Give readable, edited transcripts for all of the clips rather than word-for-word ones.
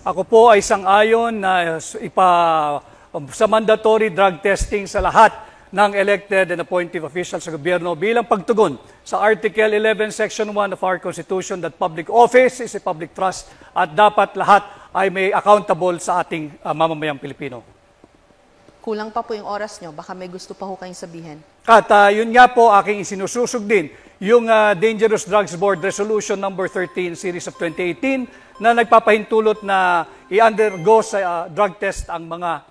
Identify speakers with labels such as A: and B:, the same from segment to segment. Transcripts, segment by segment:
A: Ako po ay sang-ayon na sa mandatory drug testing sa lahat ng elected and appointive officials sa gobyerno bilang pagtugon sa Article 11, Section 1 of our Constitution that public office is a public trust at dapat lahat ay may accountable sa ating mamamayang Pilipino.
B: Kulang pa po yung oras nyo. Baka may gusto pa ho kayong sabihin.
A: At yun nga po aking isinususog din yung Dangerous Drugs Board Resolution number 13 series of 2018 na nagpapahintulot na i-undergo sa drug test ang mga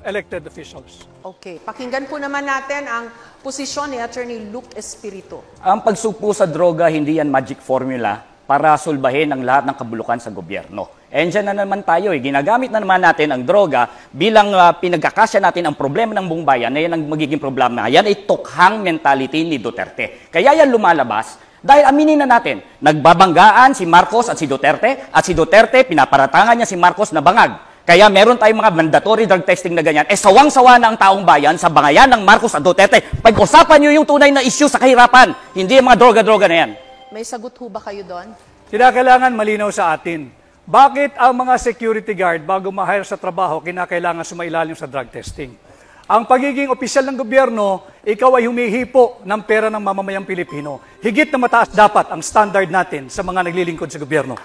A: elected officials.
B: Okay. Pakinggan po naman natin ang posisyon ni Attorney Luke Espiritu.
C: Ang pagsugpo sa droga, hindi yan magic formula para sulbahin ang lahat ng kabulukan sa gobyerno. Diyan na naman tayo, ginagamit na naman natin ang droga bilang pinagkakasya natin ang problema ng buong bayan na yan ang magiging problema. Yan ay tukhang mentality ni Duterte. Kaya yan lumalabas dahil aminin na natin, nagbabanggaan si Marcos at si Duterte pinaparatangan niya si Marcos na bangag. Kaya meron tayong mga mandatory drug testing na ganyan. Sawang-sawa na ang taong bayan sa bangayan ng Marcos at Duterte. Pag-usapan niyo yung tunay na issue sa kahirapan, hindi yung mga droga-droga na yan.
B: May sagot ho ba kayo doon?
A: Kailangan malinaw sa atin. Bakit ang mga security guard bago ma-hire sa trabaho kinakailangan sumailalim sa drug testing? Ang pagiging opisyal ng gobyerno, ikaw ay humihipo ng pera ng mamamayang Pilipino. Higit na mataas dapat ang standard natin sa mga naglilingkod sa gobyerno.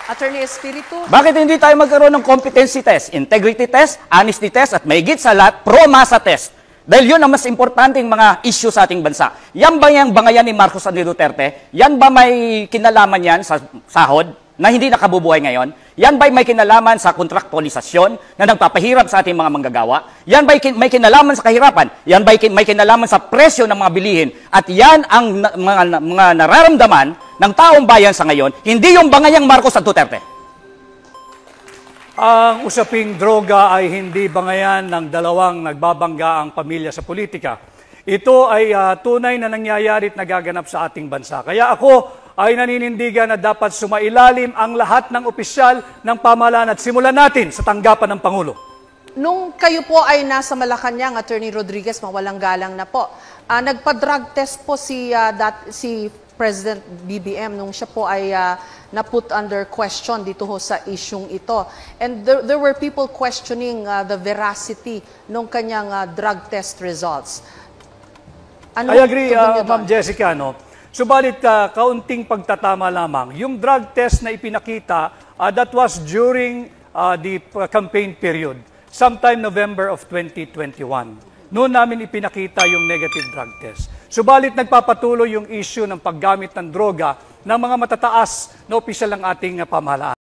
B: Attorney Espiritu?
C: Bakit hindi tayo magkaroon ng competency test, integrity test, honesty test, at mahigit sa lahat, pro-masa test? Dahil yun ang mas importanteng mga issue sa ating bansa. Yan ba yung bangayan ni Marcos at ni Duterte? Yan ba may kinalaman yan sa sahod na hindi nakabubuhay ngayon? Yan ba may kinalaman sa kontraktualisasyon na nagpapahirap sa ating mga manggagawa? Yan ba may kinalaman sa kahirapan? Yan ba may kinalaman sa presyo ng mga bilihin? At yan ang mga nararamdaman ng taong bayan sa ngayon, hindi yung bangayang Marcos at Duterte.
A: Ang usaping droga ay hindi bangayan ng dalawang nagbabangga ang pamilya sa politika. Ito ay tunay na nangyayari at nagaganap sa ating bansa. Kaya ako ay naninindigan na dapat sumailalim ang lahat ng opisyal ng pamahalaan at simulan natin sa tanggapan ng Pangulo.
B: Nung kayo po ay nasa Malacanang, Attorney Rodriguez, mawalang galang na po, nagpa-drug test po si President BBM nung siya po ay na-put under question dito ho sa isyung ito. And there were people questioning the veracity nung kanyang drug test results. Ano
A: I agree, Ma'am Jessica, no? Subalit, kaunting pagtatama lamang. Yung drug test na ipinakita, that was during the campaign period, sometime November of 2021. Noon namin ipinakita yung negative drug test. Subalit nagpapatuloy yung issue ng paggamit ng droga ng mga matataas na opisyal ng ating pamahalaan.